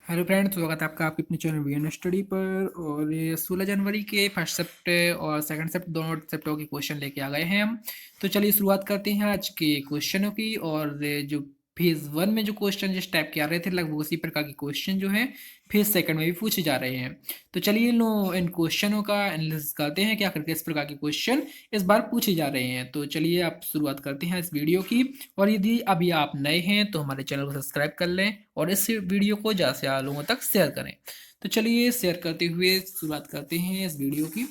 Hello friends, स्वागत है आपका आपके अपने चैनल वीएन स्टडी पर। और ये 16 जनवरी के फर्स्ट शिफ्ट और सेकंड शिफ्ट दोनों शिफ्टों के क्वेश्चन लेके आ गए हैं हम। तो चलिए शुरुआत करते हैं आज के क्वेश्चनों की। और जो फेज वन में जो क्वेश्चन जिस टाइप के आ रहे थे लगभग उसी प्रकार के क्वेश्चन जो हैं फेज सेकंड में भी पूछे जा रहे हैं। तो चलिए इन क्वेश्चनों का एनालिसिस करते हैं क्या करके इस प्रकार के क्वेश्चन इस बार पूछे जा रहे हैं। तो चलिए आप शुरुआत करते हैं इस वीडियो की। और यदि अभी आप नए हैं तो हमारे चैनल को सब्सक्राइब कर लें और इस वीडियो को ज़्यादा से ज़्यादा लोगों तक शेयर करें। तो चलिए शेयर करते हुए शुरुआत करते हैं इस वीडियो की।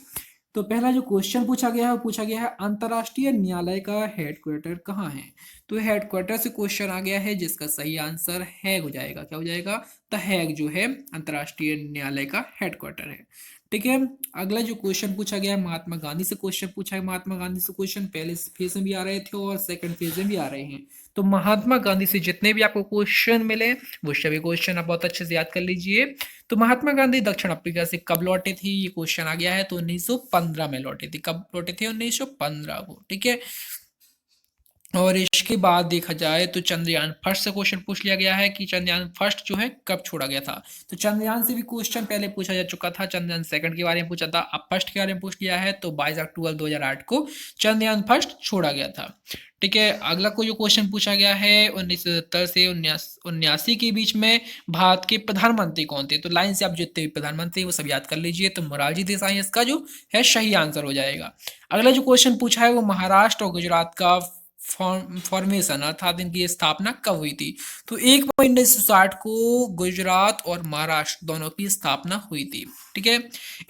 तो पहला जो क्वेश्चन पूछा गया है वो पूछा गया है अंतर्राष्ट्रीय न्यायालय का हेडक्वार्टर कहाँ है। तो हेडक्वार्टर से क्वेश्चन आ गया है जिसका सही आंसर हैग हो जाएगा। क्या हो जाएगा? द हैग जो है अंतर्राष्ट्रीय न्यायालय का हेडक्वार्टर है। ठीक है। अगला जो क्वेश्चन पूछा गया है महात्मा गांधी से क्वेश्चन पूछा है। महात्मा गांधी से क्वेश्चन पहले फेज में भी आ रहे थे और सेकंड फेज में भी आ रहे हैं। तो महात्मा गांधी से जितने भी आपको क्वेश्चन मिले वो सभी क्वेश्चन आप बहुत अच्छे से याद कर लीजिए। तो महात्मा गांधी दक्षिण अफ्रीका से कब लौटे थे, ये क्वेश्चन आ गया है। तो 1915 में लौटे थे। कब लौटे थे? 1915 को। ठीक है। और इसके बाद देखा जाए तो चंद्रयान फर्स्ट से क्वेश्चन पूछ लिया गया है कि चंद्रयान फर्स्ट जो है कब छोड़ा गया था। तो चंद्रयान से भी क्वेश्चन पहले पूछा जा चुका था। चंद्रयान सेकंड के बारे में पूछा था, अब फर्स्ट के बारे में पूछ लिया है। तो 22 अक्टूबर 2008 को चंद्रयान फर्स्ट छोड़ा गया था। ठीक है। अगला को जो क्वेश्चन पूछा गया है 1970 से 1979 के बीच में भारत के प्रधानमंत्री कौन थे। तो लाइन से आप जितने भी प्रधानमंत्री वो सब याद कर लीजिए। तो मोरारजी देसाई इसका जो है सही आंसर हो जाएगा। अगला जो क्वेश्चन पूछा है वो महाराष्ट्र और गुजरात का फॉर्मेशन अर्थात इनकी स्थापना कब हुई थी। तो 1 मई 1960 को गुजरात और महाराष्ट्र दोनों की स्थापना हुई थी। ठीक है।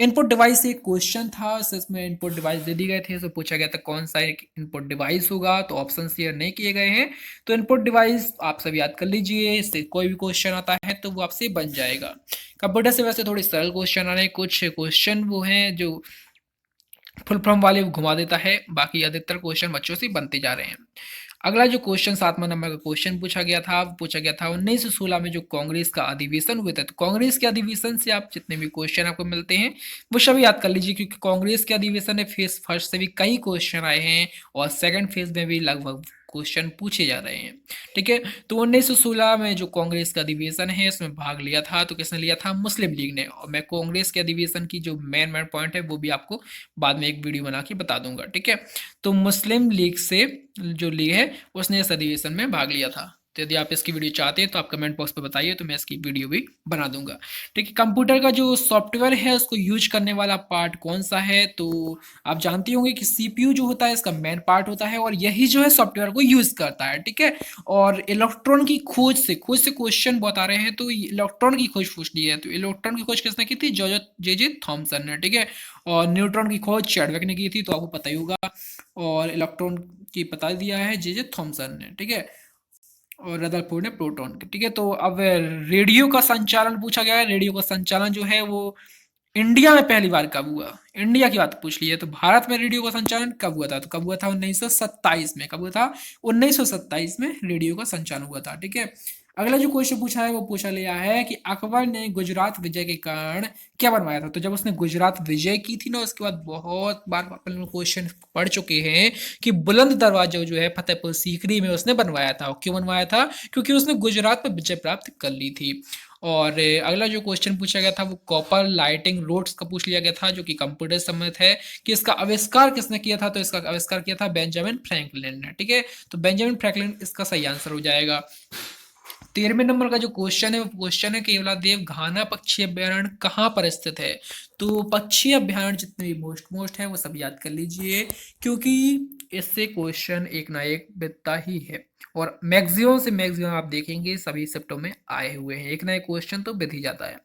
इनपुट डिवाइस एक क्वेश्चन था, इसमें इनपुट डिवाइस दे दी गए थे। तो पूछा गया था कौन सा एक इनपुट डिवाइस होगा। तो ऑप्शन शेयर नहीं किए गए हैं। तो इनपुट डिवाइस आप सब याद कर लीजिए, इससे कोई भी क्वेश्चन आता है तो वो आपसे बन जाएगा। कंप्यूटर से वैसे थोड़े सरल क्वेश्चन आ रहे हैं, कुछ क्वेश्चन वो हैं जो फुल फॉर्म वाले घुमा देता है, बाकी अधिकतर क्वेश्चन बच्चों से बनते जा रहे हैं। अगला जो क्वेश्चन 7वां नंबर का क्वेश्चन पूछा गया था 1916 में जो कांग्रेस का अधिवेशन हुए थे। तो कांग्रेस के अधिवेशन से आप जितने भी क्वेश्चन आपको मिलते हैं वो सभी याद कर लीजिए, क्योंकि कांग्रेस के अधिवेशन में फेज फर्स्ट से भी कई क्वेश्चन आए हैं और सेकंड फेज में भी लगभग क्वेश्चन पूछे जा रहे हैं। ठीक है। तो 1916 में जो कांग्रेस का अधिवेशन है इसमें भाग लिया था। तो किसने लिया था? मुस्लिम लीग ने। और मैं कांग्रेस के अधिवेशन की जो मेन पॉइंट है वो भी आपको बाद में एक वीडियो बना के बता दूंगा। ठीक है। तो मुस्लिम लीग से जो लीग है उसने इस अधिवेशन में भाग लिया था। तो यदि आप इसकी वीडियो चाहते हैं तो आप कमेंट बॉक्स पे बताइए, तो मैं इसकी वीडियो भी बना दूंगा। ठीक है। कंप्यूटर का जो सॉफ्टवेयर है उसको यूज करने वाला पार्ट कौन सा है। तो आप जानते होंगे कि सीपीयू जो होता है इसका मेन पार्ट होता है और यही जो है सॉफ्टवेयर को यूज करता है। ठीक है। और इलेक्ट्रॉन की खोज से क्वेश्चन बहुत आ रहे हैं। तो इलेक्ट्रॉन की खोज पूछ ली है। तो इलेक्ट्रॉन की खोज किसने की थी? जे थॉमसन ने। ठीक है। और न्यूट्रॉन की खोज चैडविक ने की थी, तो आपको पता ही होगा। और इलेक्ट्रॉन की बता दिया है जे थॉमसन ने। ठीक है। और रदरफोर्ड ने प्रोटॉन की। ठीक है। तो अब रेडियो का संचालन पूछा गया है। रेडियो का संचालन जो है वो इंडिया में पहली बार कब हुआ। इंडिया की बात पूछ ली है। तो भारत में रेडियो का संचालन कब हुआ था? तो कब हुआ था? 1927 में। कब हुआ था? 1927 में रेडियो का संचालन हुआ था। ठीक है। अगला जो क्वेश्चन पूछा है वो पूछा लिया है कि अकबर ने गुजरात विजय के कारण क्या बनवाया था। तो जब उसने गुजरात विजय की थी ना उसके बाद बहुत बार अपन लोग क्वेश्चन पढ़ चुके हैं कि बुलंद दरवाजा जो है फतेहपुर सीकरी में उसने बनवाया था। क्यों बनवाया था? क्योंकि उसने गुजरात पर विजय प्राप्त कर ली थी। और अगला जो क्वेश्चन पूछा गया था वो कॉपर लाइटिंग रोड्स का पूछ लिया गया था, जो कि कंप्यूटर सम्मत है। कि इसका आविष्कार किसने किया था? तो इसका आविष्कार किया था बेंजामिन फ्रैंकलिन ने। ठीक है। तो बेंजामिन फ्रैंकलिन इसका सही आंसर हो जाएगा। 13वें नंबर का जो क्वेश्चन है वो क्वेश्चन है केवलादेव घाना पक्षी अभ्यारण्य कहाँ पर स्थित है। तो पक्षी अभ्यारण्य जितने भी मोस्ट है वो सब याद कर लीजिए, क्योंकि इससे क्वेश्चन एक ना एक बिकता ही है। और मैक्सिमम से मैक्सिमम आप देखेंगे सभी शिफ्टों में आए हुए हैं, एक ना एक क्वेश्चन तो बिक ही जाता है।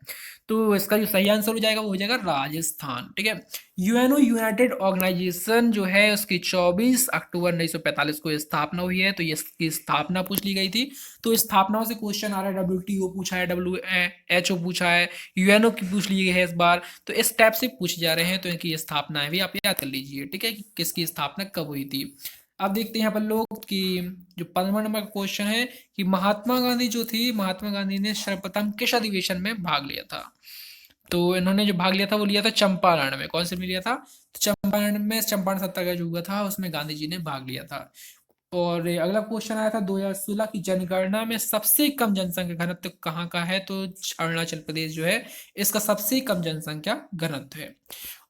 तो इसका जो सही आंसर हो जाएगा वो हो जाएगा राजस्थान। ठीक है। यूएनओ यूनाइटेड ऑर्गेनाइजेशन जो है उसकी 24 अक्टूबर 1945 को स्थापना हुई है। तो ये इसकी स्थापना पूछ ली गई थी। तो स्थापनाओं से क्वेश्चन आ रहा है। WTO पूछा है, WHO पूछा है, यूएनओ की पूछ ली गई है इस बार। तो इस टाइप से पूछे जा रहे हैं। तो इनकी स्थापना भी आप याद कर लीजिए। ठीक है। कि किसकी स्थापना कब हुई थी। अब देखते हैं यहाँ पर लोग कि जो 15वां नंबर का क्वेश्चन है कि महात्मा गांधी जो थी, महात्मा गांधी ने सर्वप्रथम किस अधिवेशन में भाग लिया था। तो इन्होंने जो भाग लिया था वो लिया था चंपारण में। कौन से में लिया था? तो चंपारण में चंपारण सत्याग्रह जो हुआ था उसमें गांधी जी ने भाग लिया था। और अगला क्वेश्चन आया था 2016 की जनगणना में सबसे कम जनसंख्या घनत्व कहाँ का है, तो अरुणाचल प्रदेश जो है इसका सबसे कम जनसंख्या घनत्व है।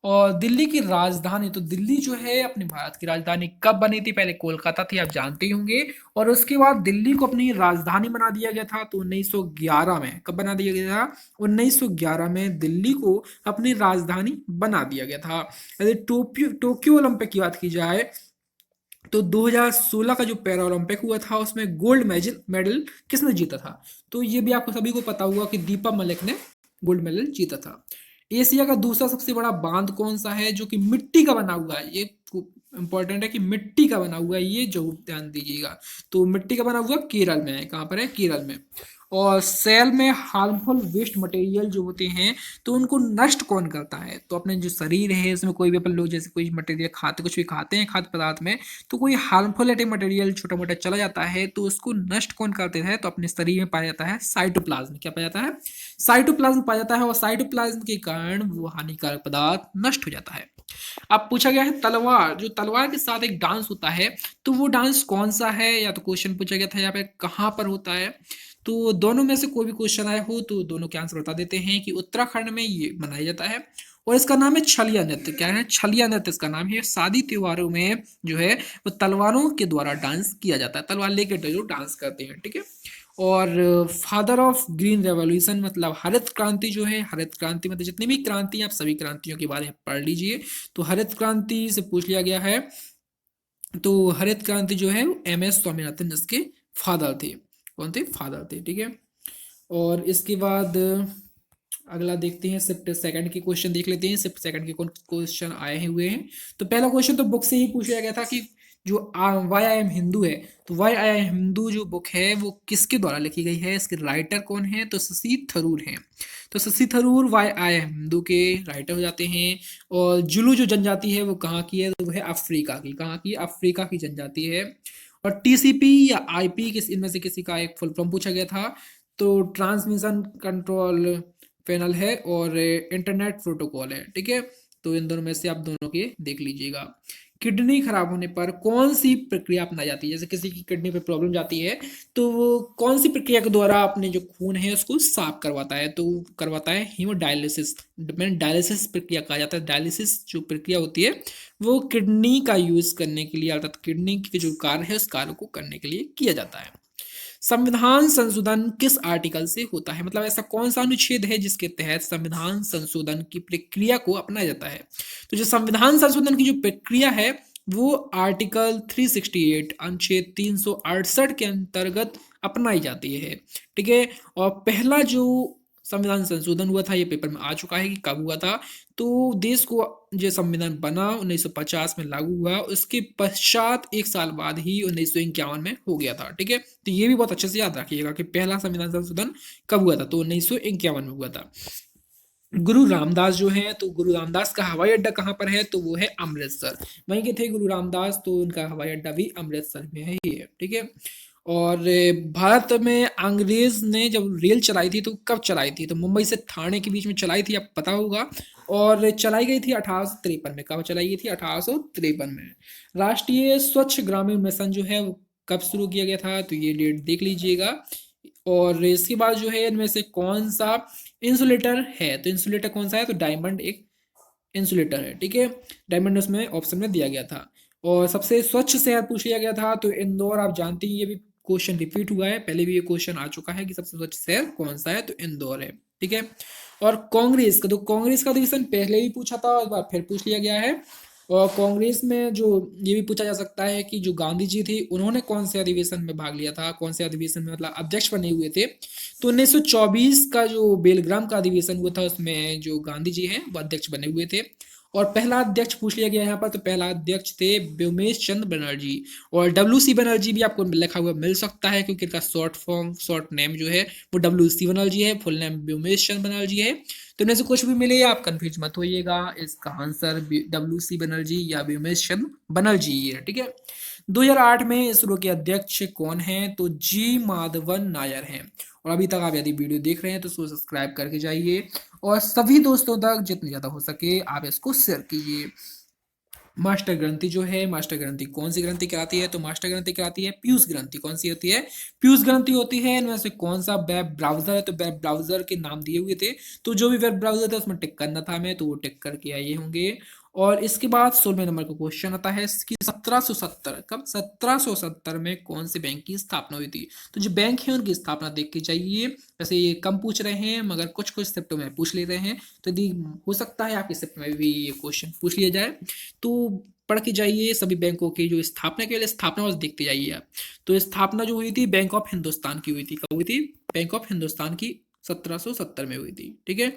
और दिल्ली की राजधानी, तो दिल्ली जो है अपने भारत की राजधानी कब बनी थी, पहले कोलकाता थी, आप जानते ही होंगे, और उसके बाद दिल्ली को अपनी राजधानी बना दिया गया था, तो 1911 में। कब बना दिया गया था? 1911 में दिल्ली को अपनी राजधानी बना दिया गया था। यदि टोक्यो टोक्यो ओलंपिक की बात की जाए तो 2016 का जो पैरा ओलंपिक हुआ था उसमें गोल्ड मेडल मेडल किसने जीता था, तो ये भी आपको सभी को पता होगा कि दीपा मलिक ने गोल्ड मेडल जीता था। एशिया का दूसरा सबसे बड़ा बांध कौन सा है जो कि मिट्टी का बना हुआ है, ये इंपॉर्टेंट है कि मिट्टी का बना हुआ है, ये जरूर ध्यान दीजिएगा। तो मिट्टी का बना हुआ केरल में है। कहाँ पर है? केरल में। और सेल में हार्मफुल वेस्ट मटेरियल जो होते हैं तो उनको नष्ट कौन करता है, तो अपने जो शरीर है उसमें कोई भी अपन लोग जैसे कोई मटेरियल खाते, कुछ भी खाते हैं खाद्य पदार्थ में, तो कोई हार्मफुल मटेरियल छोटा मोटा चला जाता है तो उसको नष्ट कौन करते हैं, तो अपने शरीर में पाया जाता है साइटोप्लाज्म। क्या पाया जाता है? साइटोप्लाज्म पाया जाता है, और साइटोप्लाज्म के कारण वो हानिकारक पदार्थ नष्ट हो जाता है। अब पूछा गया है तलवार, जो तलवार के साथ एक डांस होता है तो वो डांस कौन सा है, या तो क्वेश्चन पूछा गया था यहाँ पे कहाँ पर होता है, तो दोनों में से कोई भी क्वेश्चन आए हो तो दोनों के आंसर बता देते हैं कि उत्तराखंड में ये मनाया जाता है, और इसका नाम है छलिया नृत्य। क्या है? छलिया नृत्य इसका नाम है। शादी त्योहारों में जो है वो तलवारों के द्वारा डांस किया जाता है, तलवार लेकर जो डांस करते हैं, ठीक है। और फादर ऑफ ग्रीन रेवोल्यूशन मतलब हरित क्रांति जो है, हरित क्रांति मतलब जितनी भी क्रांति आप सभी क्रांतियों के बारे में पढ़ लीजिए, तो हरित क्रांति से पूछ लिया गया है। तो हरित क्रांति जो है MS स्वामीनाथन इसके फादर थे। कौन थे? फादर थे, ठीक है। और इसके बाद अगला देखते हैं, शिफ्ट सेकंड के क्वेश्चन देख लेते हैं, शिफ्ट सेकंड के कौन क्वेश्चन आए हुए हैं। तो पहला क्वेश्चन तो बुक से ही पूछा गया था कि जो वाई आई एम हिंदू है, तो वाई आई एम हिंदू जो बुक है वो किसके द्वारा लिखी गई है, इसके राइटर कौन है, तो शशि थरूर हैं। तो Shashi Tharoor why I am Hindu के राइटर हो जाते हैं। और जुलू जो जनजाति है वो कहाँ की है, तो वो है अफ्रीका की। कहाँ की? अफ्रीका की जनजाति है। और TCP या IP किस इनमें से किसी का एक फुल फॉर्म पूछा गया था, तो ट्रांसमिशन कंट्रोल पैनल है और इंटरनेट प्रोटोकॉल है, ठीक है। तो इन दोनों में से आप दोनों के देख लीजिएगा। किडनी खराब होने पर कौन सी प्रक्रिया अपनाई जाती है, जैसे किसी की किडनी पे प्रॉब्लम जाती है तो वो कौन सी प्रक्रिया के द्वारा अपने जो खून है उसको साफ करवाता है, तो करवाता है हीमोडायलिसिस। मैंने डायलिसिस प्रक्रिया कहा जाता है। डायलिसिस जो प्रक्रिया होती है वो किडनी का यूज करने के लिए, अर्थात किडनी के जो कार्य है उस कार्य को करने के लिए किया जाता है। संविधान संशोधन किस आर्टिकल से होता है, मतलब ऐसा कौन सा अनुच्छेद है जिसके तहत संविधान संशोधन की प्रक्रिया को अपनाया जाता है, तो जो संविधान संशोधन की जो प्रक्रिया है वो आर्टिकल 368 अनुच्छेद 368 के अंतर्गत अपनाई जाती है, ठीक है। और पहला जो संविधान संशोधन हुआ था ये पेपर में आ चुका है कि कब हुआ था, तो देश को जो संविधान बना 1950 में लागू हुआ, उसके पश्चात एक साल बाद ही 1951 में हो गया था, ठीक है। तो ये भी बहुत अच्छे से याद रखिएगा कि पहला संविधान संशोधन कब हुआ था, तो 1951 में हुआ था। गुरु रामदास जो है, तो गुरु रामदास का हवाई अड्डा कहाँ पर है, तो वो है अमृतसर। वहीं के थे गुरु रामदास, तो उनका हवाई अड्डा भी अमृतसर में है ही है, ठीक है। और भारत में अंग्रेज ने जब रेल चलाई थी तो कब चलाई थी, तो मुंबई से ठाणे के बीच में चलाई थी, आपको पता होगा। और चलाई गई थी 1853 में। कब चलाई गई थी? 1853 में। राष्ट्रीय स्वच्छ ग्रामीण मिशन जो है वो कब शुरू किया गया था, तो ये डेट देख लीजिएगा। और इसके बाद जो है इनमें से कौन सा इंसुलेटर है, तो इंसुलेटर कौन सा है, तो डायमंड एक इंसुलेटर है, ठीक है। डायमंड उसमें ऑप्शन में दिया गया था। और सबसे स्वच्छ शहर पूछ लिया गया था, तो इंदौर। आप जानते हैं ये भी क्वेश्चन रिपीट हुआ है, पहले भी ये क्वेश्चन आ चुका है कि सबसे स्वच्छ शहर कौन सा है, तो इंदौर है, ठीक है। और कांग्रेस का, तो कांग्रेस का अधिवेशन पहले ही पूछा था, एक बार फिर पूछ लिया गया है। और कांग्रेस में जो ये भी पूछा जा सकता है कि जो गांधी जी थे उन्होंने कौन से अधिवेशन में भाग लिया था, कौन से अधिवेशन में मतलब अध्यक्ष बने हुए थे, तो 1924 का जो बेलग्राम का अधिवेशन हुआ था उसमें जो गांधी जी हैं वो अध्यक्ष बने हुए थे। और पहला अध्यक्ष पूछ लिया गया यहाँ पर, तो पहला अध्यक्ष थे व्योमेश चंद्र बनर्जी। और WC बनर्जी भी आपको लिखा हुआ मिल सकता है क्योंकि इनका शॉर्ट फॉर्म, शॉर्ट नेम जो है वो WC बनर्जी है, फुल नेम व्योमेश चंद्र बनर्जी है। तो इनमें से कुछ भी मिले आप कंफ्यूज मत होइएगा, इसका आंसर WC बनर्जी या व्योमेश चंद्र बनर्जी है, ठीक है। 2008 में इसरो के अध्यक्ष कौन हैं, तो जी माधवन नायर हैं। और अभी तक आप यदि वीडियो देख रहे हैं तो इसको सब्सक्राइब करके जाइए और सभी दोस्तों तक जितने ज़्यादा हो सके आप इसको शेयर कीजिए। मास्टर ग्रंथि जो है, मास्टर ग्रंथि कौन सी ग्रंथि कहलाती है? तो मास्टर ग्रंथि कहलाती है पीयूष ग्रंथि। कौन सी होती है? पीयूष ग्रंथि होती है। इनमें से कौन सा वेब ब्राउजर है? तो वेब ब्राउजर के नाम दिए हुए थे, तो जो भी वेब ब्राउजर था उसमें टिक करना था हमें, तो वो टिक करके आए होंगे। और इसके बाद 16वें नंबर का क्वेश्चन आता है कि 1770, कब? 1770 में कौन से बैंक की स्थापना हुई थी? तो जो बैंक है उनकी स्थापना देख के जाइए। वैसे ये कम पूछ रहे हैं मगर कुछ कुछ शिफ्टों में पूछ ले रहे हैं, तो यदि हो सकता है आपकी शिफ्ट में भी ये क्वेश्चन पूछ लिया जाए, तो पढ़ के जाइए सभी बैंकों की जो स्थापना के लिए स्थापना वर्ष देखते जाइए आप। तो स्थापना जो हुई थी बैंक ऑफ हिंदुस्तान की हुई थी। कब हुई थी? बैंक ऑफ हिंदुस्तान की 1770 में हुई थी। ठीक है।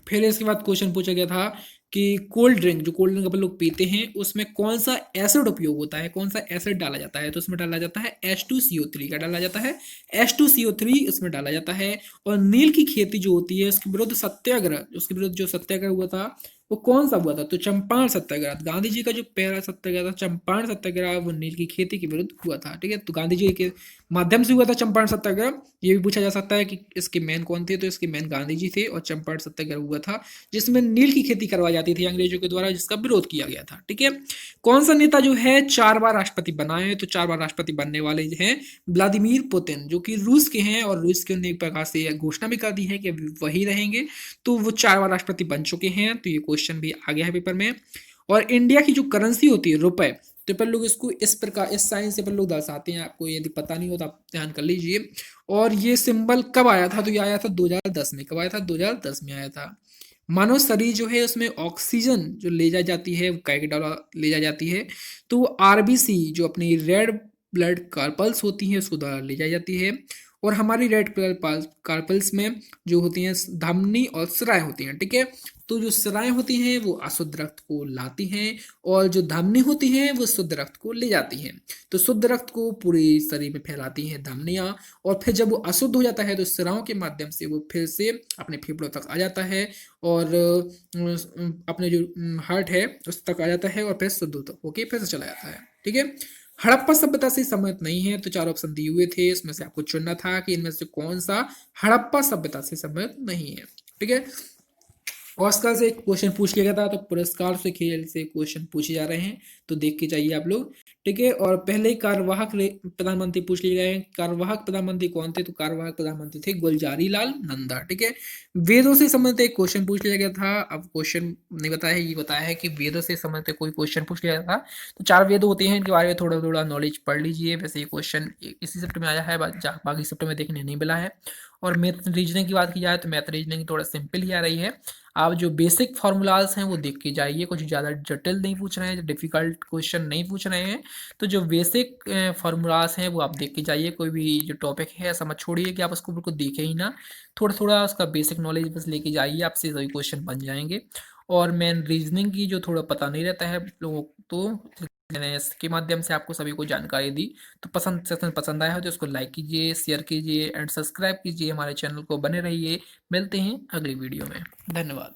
फिर इसके बाद क्वेश्चन पूछा गया था कि कोल्ड ड्रिंक, जो कोल्ड ड्रिंक अपन लोग पीते हैं उसमें कौन सा एसिड उपयोग होता है, कौन सा एसिड डाला जाता है? तो उसमें डाला जाता है H2CO3 का डाला जाता है, H2CO3 इसमें डाला जाता है। और नील की खेती जो होती है उसके विरुद्ध सत्याग्रह, उसके विरुद्ध जो सत्याग्रह हुआ था वो कौन सा हुआ था? तो चंपारण सत्याग्रह। गांधी जी का जो पहला सत्याग्रह था चंपारण सत्याग्रह, वो नील की खेती के विरुद्ध हुआ था। ठीक है, तो गांधी जी के माध्यम से हुआ था चंपारण सत्याग्रह। ये भी पूछा जा सकता है कि इसके मैन कौन थे? तो इसके मैन गांधी जी थे। और चंपारण सत्याग्रह हुआ था जिसमें नील की खेती करवाई जाती थी अंग्रेजों के द्वारा, जिसका विरोध किया गया था। ठीक है। कौन सा नेता जो है 4 बार राष्ट्रपति बना है? तो 4 बार राष्ट्रपति बनने वाले जो हैं व्लादिमीर पुतिन, जो कि रूस के हैं, और रूस के ने एक प्रकार से घोषणा भी कर दी है कि वही रहेंगे। तो वो 4 बार राष्ट्रपति बन चुके हैं। तो ये क्वेश्चन भी आ गया है पेपर में। और इंडिया की जो करेंसी होती है रुपए, तो अपन लोग इसको इस प्रकार, इस साइन से अपन लोग दर्शाते हैं। आपको यदि पता नहीं हो तो आप ध्यान कर लीजिए। और ये सिंबल कब आया था? तो ये आया था 2010 में। कब आया था? 2010 में आया था। मानव शरीर जो है उसमें ऑक्सीजन जो ले जा जाती है वो कै डॉलर ले जा जाती है, तो वो आरबीसी जो अपनी रेड ब्लड कार्पल्स होती हैं उसको द्वारा ले जाई जाती है। और हमारी रेड कार्पल्स में जो होती हैं धमनी और स्राएं होती हैं। ठीक है। तो जो स्राएं होती हैं वो अशुद्ध रक्त को लाती हैं, और जो धमनी होती हैं वो शुद्ध रक्त को ले जाती हैं। तो शुद्ध रक्त को पूरे शरीर में फैलाती हैं धमनियाँ। और फिर जब वो अशुद्ध हो जाता है तो स्रावों के माध्यम से वो फिर से अपने फेफड़ों तक आ जाता है, और अपने जो हार्ट है उस तक आ जाता है, और फिर शुद्ध होके फिर से चला जाता है। ठीक है। हड़प्पा सभ्यता से संबंधित नहीं है। तो 4 ऑप्शन दिए हुए थे, इसमें से आपको चुनना था कि इनमें से कौन सा हड़प्पा सभ्यता से संबंधित नहीं है। ठीक है। ऑस्कर से क्वेश्चन पूछ लिया गया था, तो पुरस्कार से खेल से क्वेश्चन पूछे जा रहे हैं, तो देख के चाहिए आप लोग। ठीक है। और पहले कार्यवाहक प्रधानमंत्री पूछ लिए गए हैं। कार्यवाहक प्रधानमंत्री कौन थे? तो कार्यवाहक प्रधानमंत्री थे गुलजारी लाल नंदा। ठीक है। वेदों से संबंधित एक क्वेश्चन पूछ लिया गया था। अब क्वेश्चन नहीं बताया है, ये बताया है कि वेदों से संबंधित कोई क्वेश्चन पूछ लिया गया था। तो 4 वेद होते हैं, इनके बारे में थोड़ा थोड़ा नॉलेज पढ़ लीजिए। वैसे ये क्वेश्चन इसी शिफ्ट में आया है, बाकी शिफ्ट में देखने नहीं मिला है। और मैथ रीजनिंग की बात की जाए तो मैथ रीजनिंग थोड़ा सिंपल ही आ रही है। आप जो बेसिक फार्मूलाज हैं वो देख के जाइए, कुछ ज़्यादा जटिल नहीं पूछ रहे हैं, डिफिकल्ट क्वेश्चन नहीं पूछ रहे हैं। तो जो बेसिक फार्मूलाज हैं वो आप देख के जाइए। कोई भी जो टॉपिक है ऐसा मत छोड़िए कि आप उसको बिल्कुल देखें ही ना, थोड़ा थोड़ा उसका बेसिक नॉलेज बस लेके जाइए, आपसे सभी क्वेश्चन बन जाएंगे। और मैन रीजनिंग की जो थोड़ा पता नहीं रहता है लोगों को, तो मैंने इसके माध्यम से आपको सभी को जानकारी दी। तो पसंद सेशन पसंद आया हो तो इसको लाइक कीजिए, शेयर कीजिए एंड सब्सक्राइब कीजिए हमारे चैनल को। बने रहिए। मिलते हैं अगली वीडियो में। धन्यवाद।